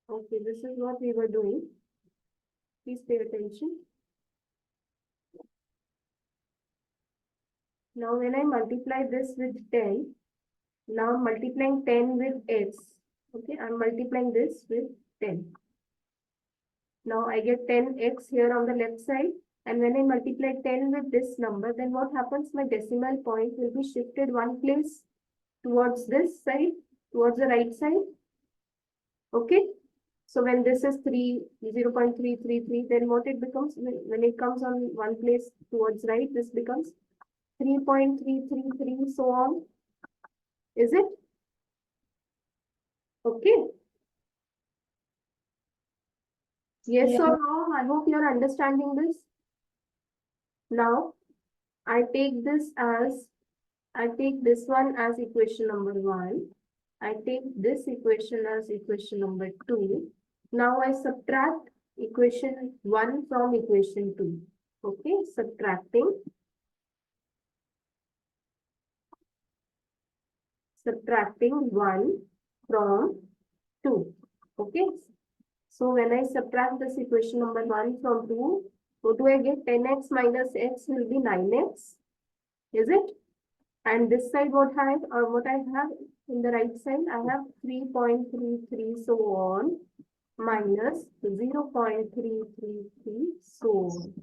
Okay, this is what we were doing. Please pay attention. Now when I multiply this with 10, now I'm multiplying 10 with x. Okay, I'm multiplying this with 10. Now I get 10x here on the left side. And when I multiply 10 with this number, then what happens? My decimal point will be shifted one place towards this side, towards the right side. Okay. So when this is 0.333, then what it becomes? When it comes on one place towards right, this becomes 3.333, so on. Is it? Okay. Yes Yeah. or no? I hope you are understanding this. Now, I take this one as equation number 1. I take this equation as equation number 2. Now I subtract equation 1 from equation 2. Okay, subtracting 1 from 2. Okay, so when I subtract this equation number 1 from 2, what do I get? 10x minus x will be 9x. Is it? And this side what I have in the right side, I have 3.33 so on minus 0.333 so on.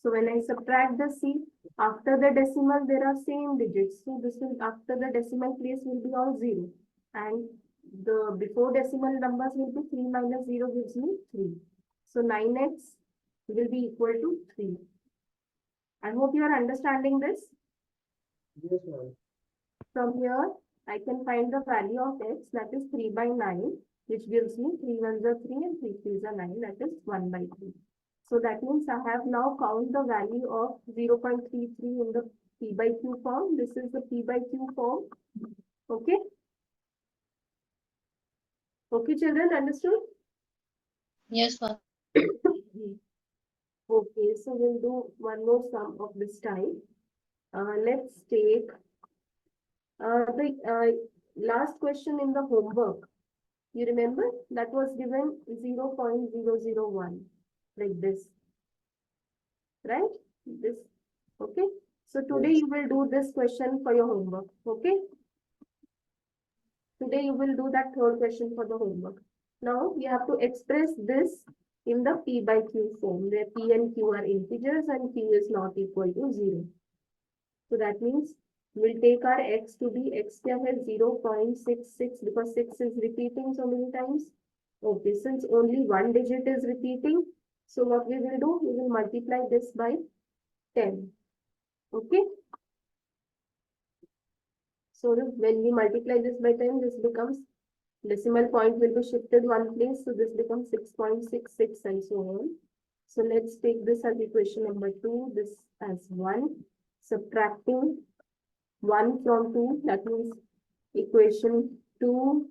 So when I subtract the C, after the decimal there are same digits. So this will, after the decimal place will be all 0. And the before decimal numbers will be 3 minus 0 gives me 3. So 9x will be equal to 3. I hope you are understanding this. Yes, ma'am. From here, I can find the value of x, that is 3 by 9, which gives me 3 ones are 3 and 3 threes are 9, that is 1 by 3. So that means I have now found the value of 0.33 in the P by Q form. This is the P by Q form. Okay. Okay, children, understood? Yes, ma'am. Okay, so we'll do one more sum of this time. Let's take the last question in the homework. You remember that was given 0.001 like this, right? This, okay. So today Yes. you will do this question for your homework, okay? Today you will do that third question for the homework. Now you have to express this in the P by Q form where P and Q are integers and Q is not equal to 0. So that means we'll take our x to be x here 0.66 because 6 is repeating so many times. Okay, since only one digit is repeating, so what we will do, we will multiply this by 10. Okay. So when we multiply this by 10, this becomes, decimal point will be shifted one place, so this becomes 6.66 and so on. So let's take this as equation number 2, this as 1, subtracting 1 from 2, that means equation 2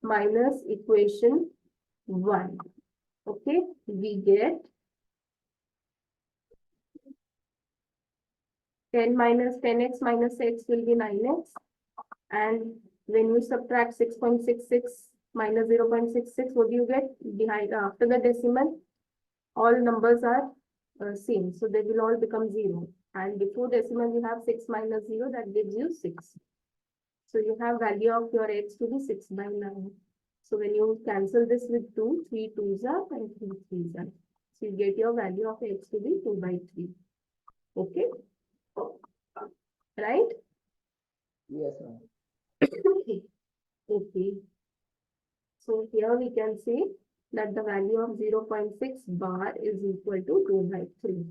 minus equation 1. Okay, we get 10 minus 10x minus x will be 9x. And when you subtract 6.66 minus 0.66, what do you get? Behind, after the decimal, all numbers are same. So they will all become 0. And before decimal, you have 6 minus 0, that gives you 6. So you have value of your x to be 6 by 9. So when you cancel this with 2, 3 2s are and 3 3s are. So you get your value of x to be 2 by 3. Okay? Right? Yes, ma'am. Okay. So here we can say that the value of 0.6 bar is equal to 2 by 3.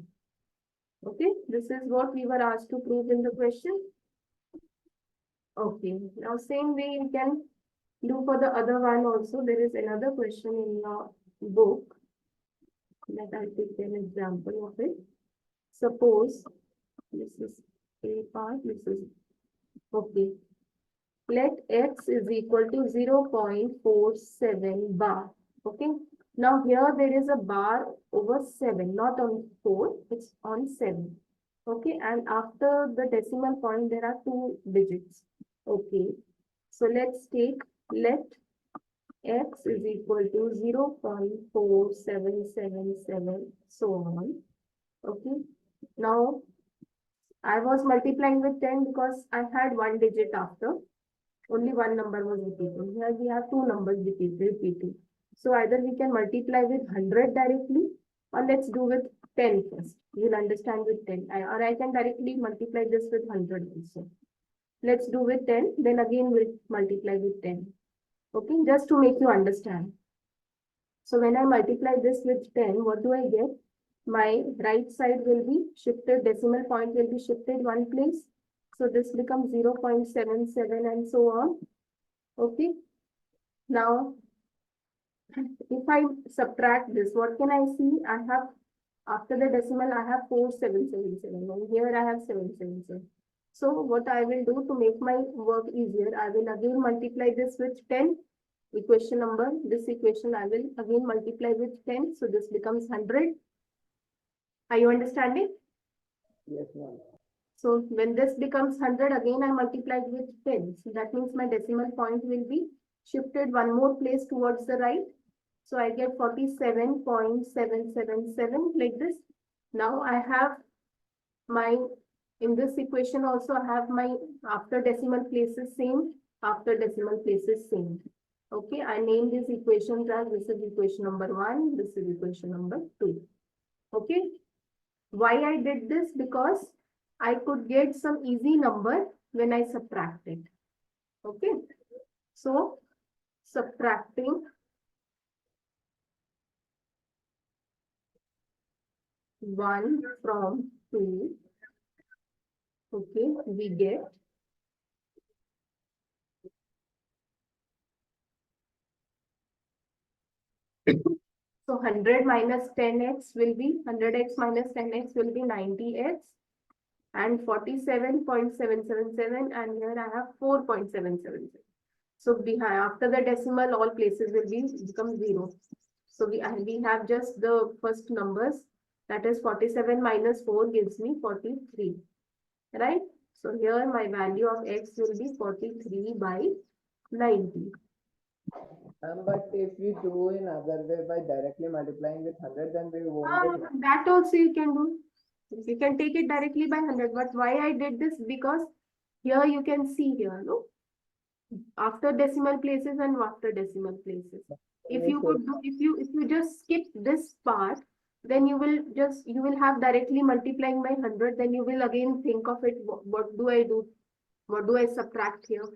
Okay? This is what we were asked to prove in the question. Okay. Now same way you can do for the other one also. There is another question in your book that I'll take an example of it. Suppose this is A part, this is okay. Let x is equal to 0.47 bar. Okay. Now here there is a bar over 7, not on 4, it's on 7. Okay, and after the decimal point there are 2 digits. Okay. So let's take let x is equal to 0.4777, so on. Okay. Now, I was multiplying with 10 because I had one digit after. Only one number was repeating. Here we have two numbers repeating. So either we can multiply with 100 directly, or let's do with 10 first. You'll understand with 10. Or I can directly multiply this with 100 also. Let's do with 10, then again we'll multiply with 10. Okay, just to make you understand. So when I multiply this with 10, what do I get? My right side will be shifted, decimal point will be shifted one place. So this becomes 0.77 and so on. Okay. Now, if I subtract this, what can I see? I have, after the decimal, I have 4777 and here I have 777. So what I will do to make my work easier, I will again multiply this with 10. Equation number, this equation I will again multiply with 10. So this becomes 100. Are you understanding? Yes, ma'am. So when this becomes 100, again I multiplied with 10. So that means my decimal point will be shifted one more place towards the right. So I get 47.777 like this. Now I have my, in this equation also I have my after decimal places same, after decimal places same. Okay, I name these equations as this is equation number 1, this is equation number 2. Okay, why I did this? Because I could get some easy number when I subtract it. Okay, so subtracting 1 from 2, okay, we get so 100 minus 10x will be 100x minus 10x will be 90x and 47.777 and here I have 4.777. So behind after the decimal all places will be become 0. So we have just the first numbers, that is 47 minus 4 gives me 43, right? So here my value of x will be 43 by 90. But if we do in other way by directly multiplying with 100, then we won't get. That also you can do. You can take it directly by 100. But why I did this? Because here you can see here, no? After decimal places and after decimal places. If you could do, if you just skip this part, then you will have directly multiplying by 100. Then you will again think of it. What do I do? What do I subtract here?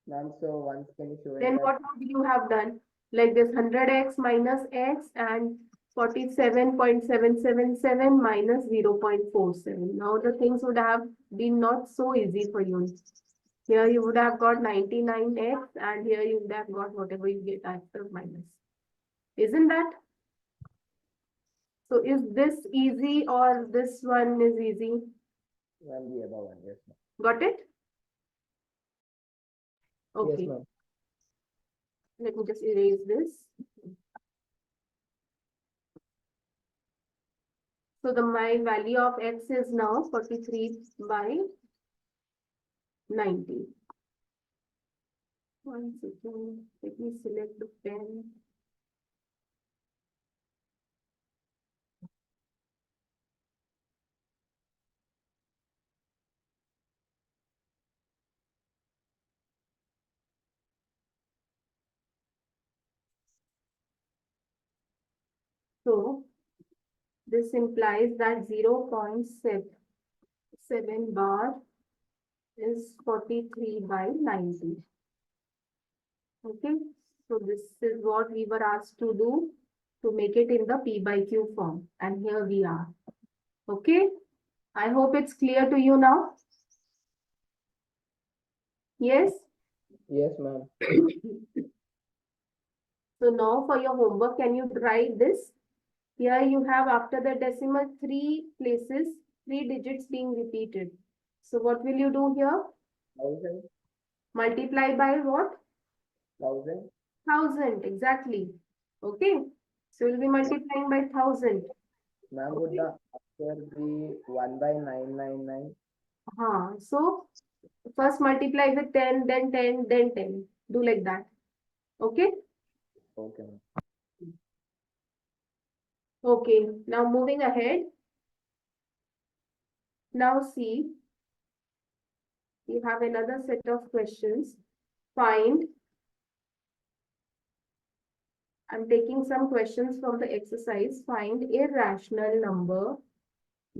Ma'am, so once can you show it Then that? what would you have done? Like this 100x minus x and 47.777 minus 0.47. Now the things would have been not so easy for you. Here you would have got 99x and here you would have got whatever you get after minus. Isn't that? So is this easy or this one is easy? Ma'am, the above one, yes, ma'am. Got it? Yes, Okay, ma'am. let me just erase this. So my value of x is now 43 by 90. One second, let me select the pen. So this implies that 0.7 bar is 43 by 90. Okay, so this is what we were asked to do to make it in the P by Q form. And here we are. Okay, I hope it's clear to you now. Yes? Yes, ma'am. So now for your homework, can you try this? Here you have after the decimal 3 places, 3 digits being repeated. So what will you do here? 1000, Multiply by what? 1000. 1000, exactly. Okay. So we'll be multiplying by 1000. Ma'am, would the answer be 1 by 999? So first multiply with 10, then 10, then 10. Do like that. Okay. Okay, ma'am. Okay, now moving ahead. Now see, you have another set of questions. Find. I'm taking some questions from the exercise. Find irrational number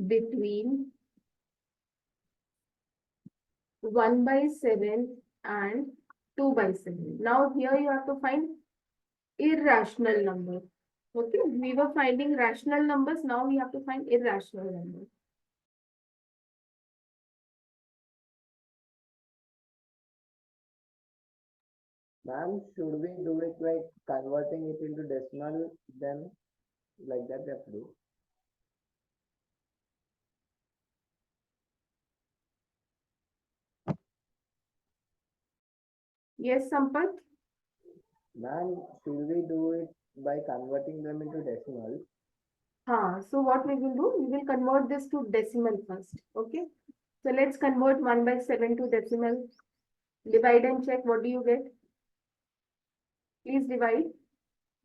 between 1/7 and 2/7. Now here you have to find irrational number. Okay, we were finding rational numbers. Now we have to find irrational numbers. Ma'am, should we do it like converting it into decimal, then like that we have to do? Yes, Sampath? Ma'am, should we do it by converting them into decimals? So what we will do, we will convert this to decimal first. Okay. So let's convert 1/7 to decimal. Divide and check. What do you get? Please divide.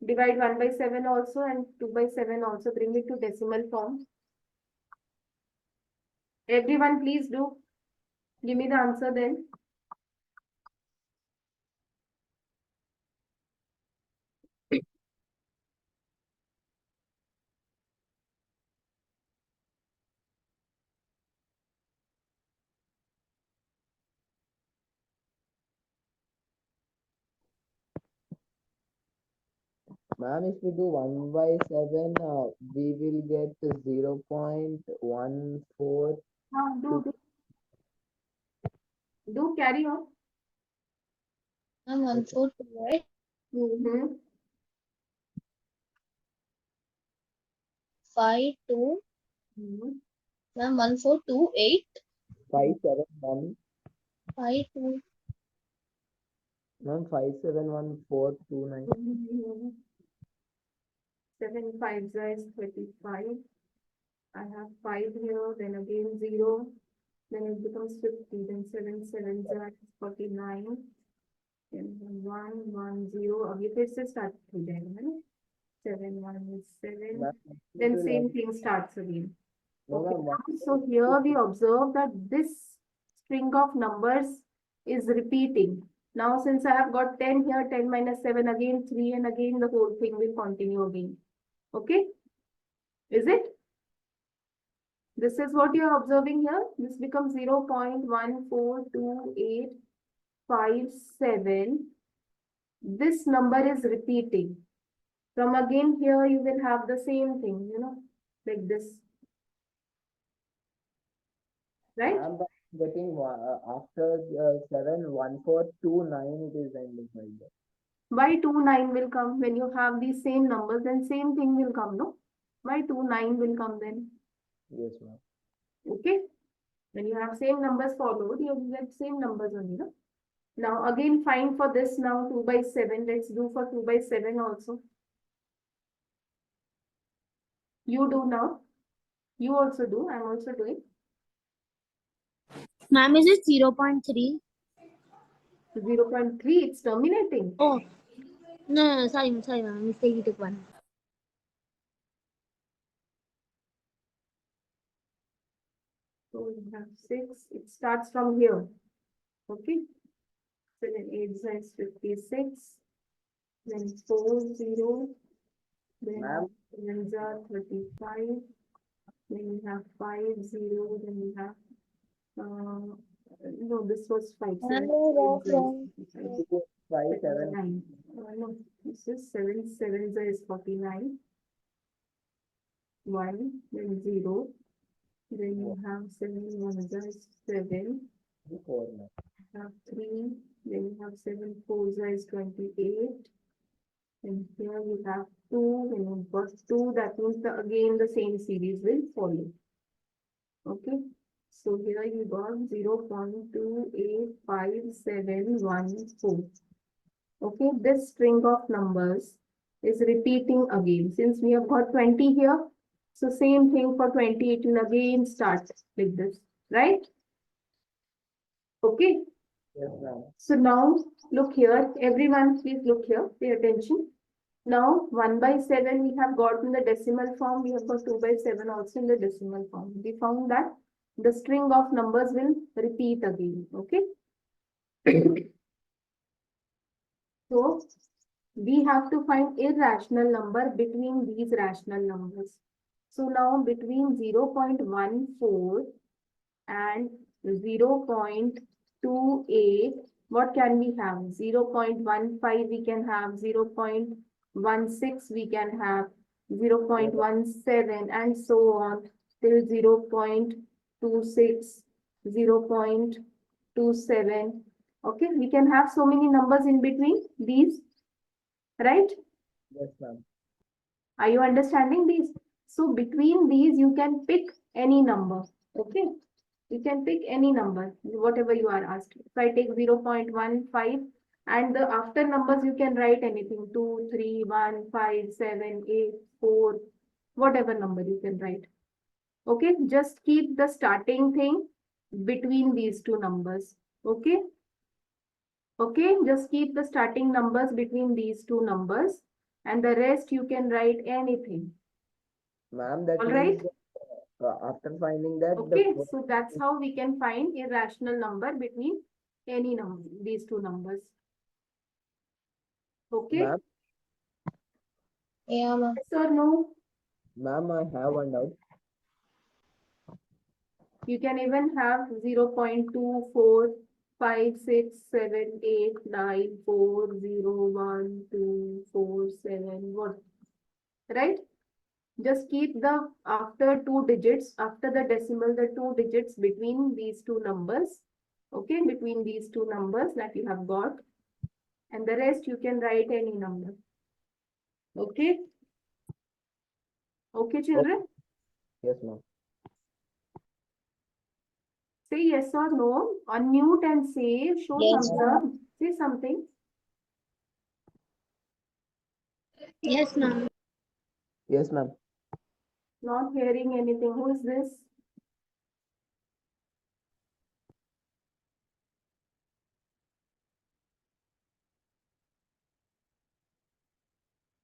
Divide 1/7 also and 2/7 also. Bring it to decimal form. Everyone, please do. Give me the answer then. Ma'am, if we do 1/7, we will get 0.14. Do carry on. Ma'am, 142, right? Mm-hmm. 52. Mm-hmm. Ma'am, 1428. 571. 52. Ma'am, 571429. 7 5 is 35. I have 5 here, then again 0, then it becomes 50, then 7 7 is 49, then 1 1 0. अब ये फिर से start हो जाएगा है ना? 7 1 is 7, Ma'am, then same thing starts again. no, Okay, ma'am, now, so here we observe that this string of numbers is repeating. Now since I have got 10 here, 10 minus 7 again 3, and again the whole thing will continue again. Okay, is it? This is what you are observing here. This becomes 0.142857. This number is repeating. From again here, you will have the same thing, like this. Right? ma'am, but getting after 71429, it is ending like that. Why 29 will come when you have these same numbers? Then same thing will come, no? Why 29 will come then? Yes, ma'am. Okay. When you have same numbers followed, you get same numbers only, no? Now again find for this now 2/7. Let's do for 2/7 also. You do now. You also do. I'm also doing. Ma'am, is it 0.3? 0.3, it's terminating. Oh, no, sorry, ma'am. Mistake, took one. So we have 6. It starts from here. Okay. 7 8 is 56. Then 4 0. Then Ma'am. 7 are 35. Then we have 5 0. Then we have no, this was 5 7 57. no, this is 7 7 is 49. 1, then 0. Then you have 7 1 is 7. 4, ma'am. Have 3, then you have 7 4 is 28. And here you have 2, when you got 2, that means again the same series will follow. Okay, so here you got 0.285714. Okay, this string of numbers is repeating again. Since we have got 20 here, so same thing for 20, it will again start like this, right? Okay, Yes, ma'am. So now look here, everyone please look here, pay attention. Now 1/7 we have got in the decimal form, we have got 2/7 also in the decimal form. We found that the string of numbers will repeat again, okay? So we have to find irrational number between these rational numbers. So now between 0.14 and 0.28, what can we have? 0.15 we can have, 0.16 we can have, 0.17 and so on till 0.26, 0.27. Okay, we can have so many numbers in between these, right? Yes, ma'am. Are you understanding these? So between these, you can pick any number. Okay. You can pick any number, whatever you are asked. If I take 0.15 and the after numbers, you can write anything 2, 3, 1, 5, 7, 8, 4, whatever number you can write. Okay. Just keep the starting thing between these two numbers. Okay. Okay. Just keep the starting numbers between these two numbers and the rest you can write anything. Ma'am, that All means right. after finding that, Okay, so that's how we can find irrational number between any number, these two numbers. Okay, ma'am, Yeah, ma'am. yes or no? ma'am, I have one doubt. You can even have 0.24567894012477, what, right? Just keep the after two digits, after the decimal, the two digits between these two numbers. Okay, between these two numbers that you have got. And the rest you can write any number. Okay. Okay, children. Yes, ma'am. Say yes or no. Unmute and say, show Yes, thumbs up. Say something. Yes, ma'am. Yes, ma'am. Not hearing anything. Who is this?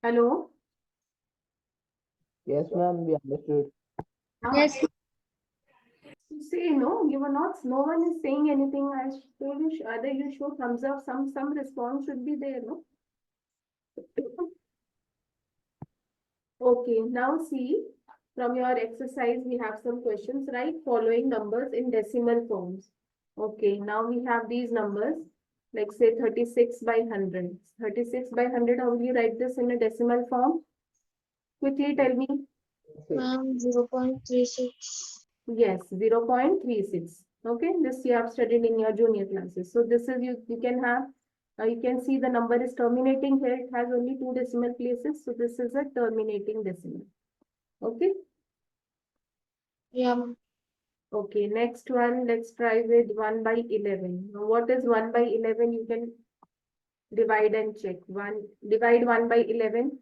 Hello? Yes, ma'am, we understood. Yes, Say no. You were not. No one is saying anything. I told you. Either you show thumbs up. Some response should be there. No. Okay. Now see. From your exercise, we have some questions. Write following numbers in decimal forms. Okay. Now we have these numbers. Like say 36 by 100. 36 by 100. How will you write this in a decimal form? Quickly tell me. ma'am. 0.36. Yes, 0.36. Okay, this you have studied in your junior classes. So this is you can have, you can see the number is terminating here. It has only two decimal places. So this is a terminating decimal. Okay. Yeah, ma'am. Okay, next one, let's try with 1 by 11. Now, what is 1 by 11? You can divide and check. Divide 1 by 11.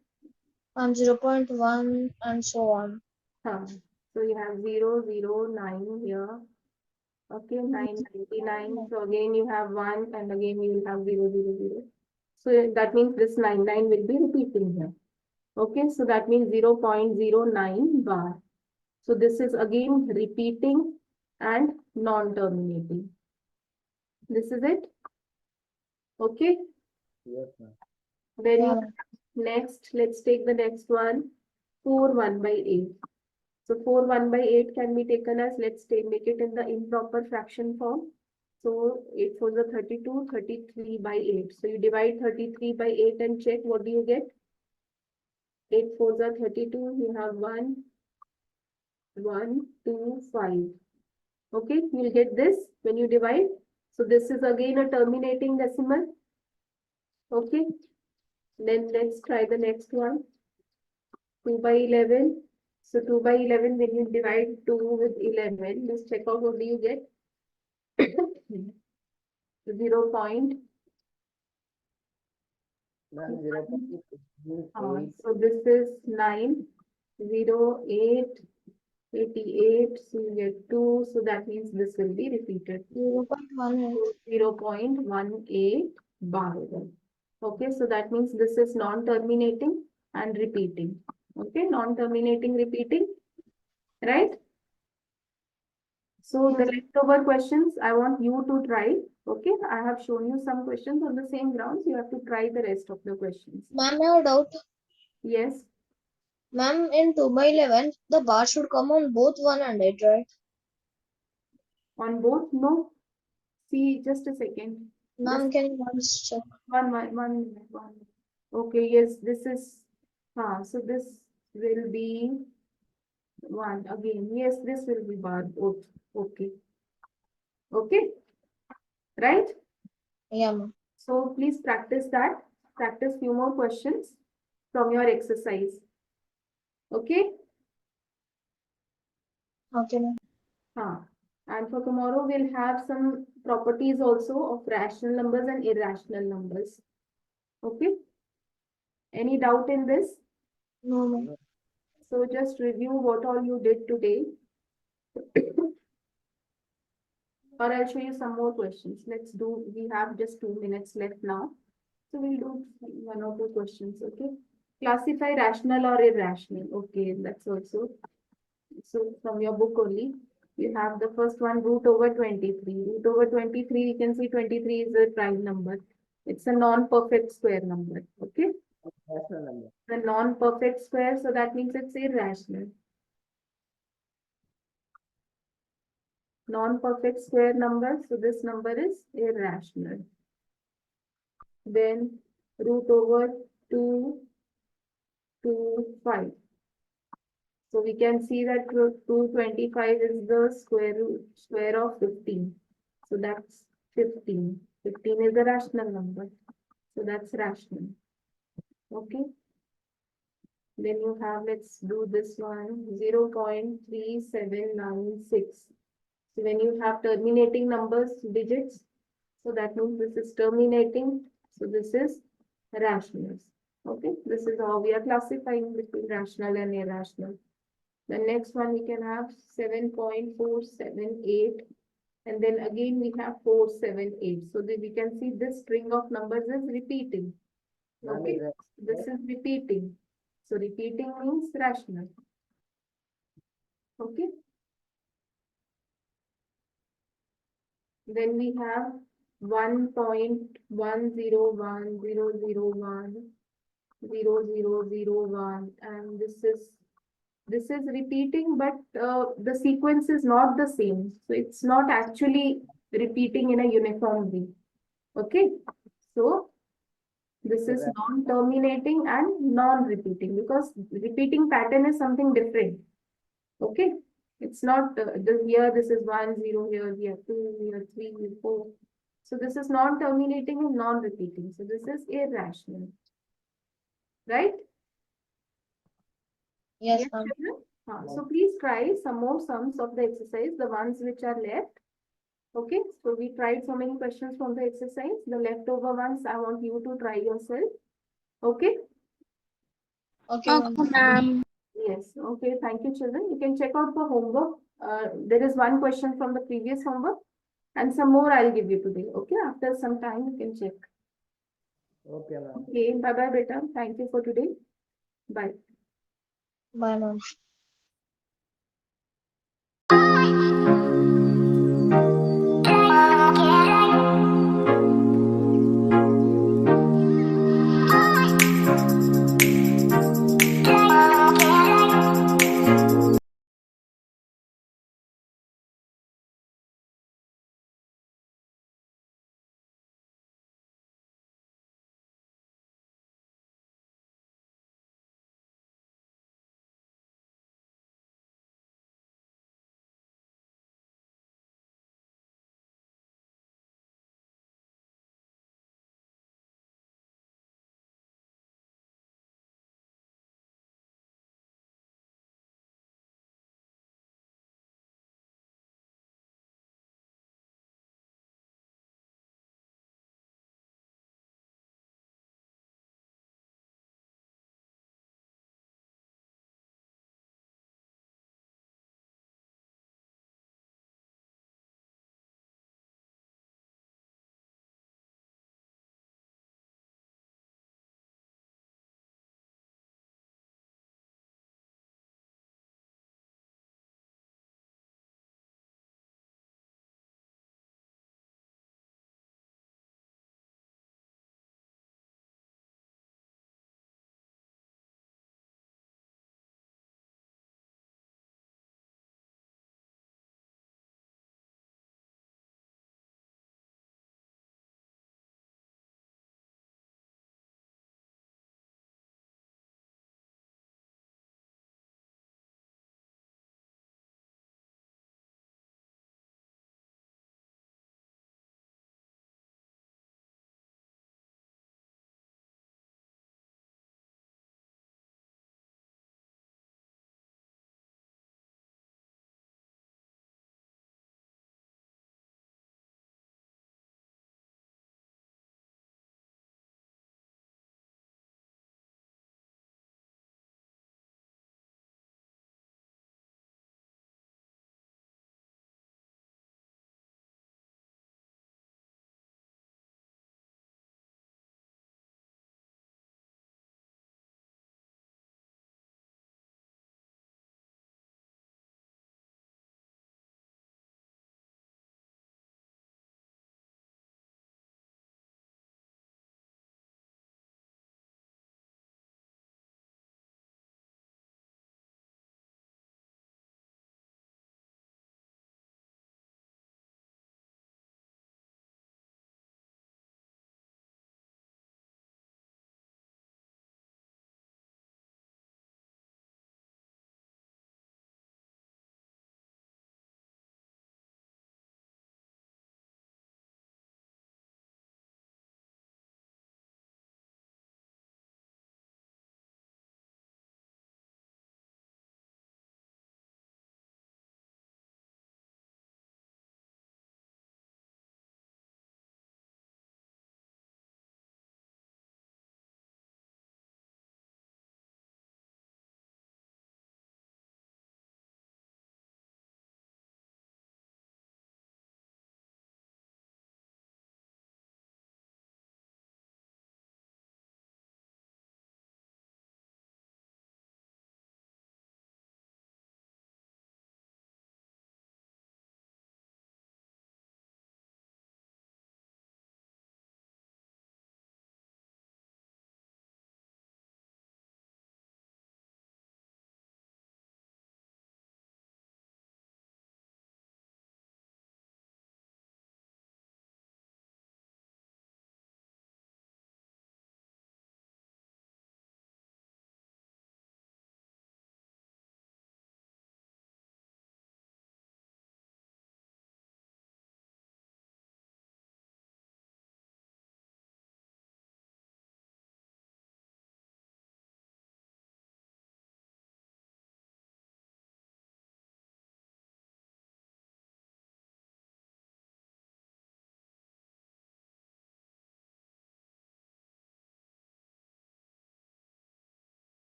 0.1 and so on. So you have 0, 0, 9 here. Okay, 999. So again you have 1 and again you will have 0, 0, 0. So that means this 99 will be repeating here. Okay, so that means 0.09 bar. So this is again repeating and non-terminating. This is it. Okay, Yes, ma'am. then Yeah, you ma'am. next, let's take the next one. 4 1 by 8. So 4 1 by 8 can be taken as, let's make it in the improper fraction form. So 8 4 is 32, 33 by 8. So you divide 33 by 8 and check what do you get. 8 4 is 32, you have 1, 1, 2, 5. Okay, you'll get this when you divide. So this is again a terminating decimal. Okay, then let's try the next one. 2 by 11. So 2 by 11, when you divide 2 with 11, just check out what do you get. 0 point. Ma'am, 0.8. So this is 9, 0, 8, 88, so you get 2, so that means this will be repeated. 0.18. 0.18 bar. Okay, so that means this is non-terminating and repeating. Okay, non-terminating, repeating, right? So the leftover questions, I want you to try. Okay, I have shown you some questions on the same grounds. You have to try the rest of the questions. Ma'am, I have a doubt. Yes, Ma'am, in 2/11, the bar should come on both 1 and 8, right? on both, no. See, just a second. Ma'am, can you once check? One minute. Okay, yes, this is, so this will be 1 again. Yes, this will be bar both. Okay. Okay, right? Yeah, ma'am. So please practice that. Practice few more questions from your exercise. Okay? Okay, ma'am. And for tomorrow, we'll have some properties also of rational numbers and irrational numbers. Okay? Any doubt in this? No, ma'am. So just review what all you did today. Or I'll show you some more questions. Let's do, we have just 2 minutes left now. So we'll do 1 or 2 questions, okay? Classify rational or irrational. Okay, that's also. So from your book only, you have the first one, root over 23. Root over 23, you can see 23 is a prime number. It's a non-perfect square number, okay? Rational number. The non-perfect square, so that means it's irrational. Non-perfect square number, so this number is irrational. Then root over 2 to 5. So we can see that 225 is the square of 15. So that's 15. 15 is a rational number. So that's rational. Okay. Then you have, let's do this one, 0.3796. So when you have terminating numbers, digits, so that means this is terminating. So this is rationals. Okay. This is how we are classifying between rational and irrational. The next one we can have 7.478, and then again we have 478. So that we can see this string of numbers is repeating. Ma'am, Okay, is that- this is repeating. So repeating means rational. Okay. Then we have 1.1010010001, and this is repeating, but the sequence is not the same. So it's not actually repeating in a uniform way. Okay. So this is Correct. non-terminating and non-repeating, because repeating pattern is something different. Okay. It's not here, this is 1, 0, here, 2, here, 3, here, 4. So this is non-terminating and non-repeating. So this is irrational. Right? Yes, Yes, ma'am. children? So please try some more sums of the exercise, the ones which are left. Okay, so we tried so many questions from the exercise. The leftover ones, I want you to try yourself. Okay? Okay, ma'am. Okay, ma'am. Yes. Okay, thank you, children. You can check out the homework. There is one question from the previous homework and some more I'll give you today. Okay, after some time you can check. Okay, ma'am. Okay, bye-bye, beta. Thank you for today. Bye. Bye, ma'am.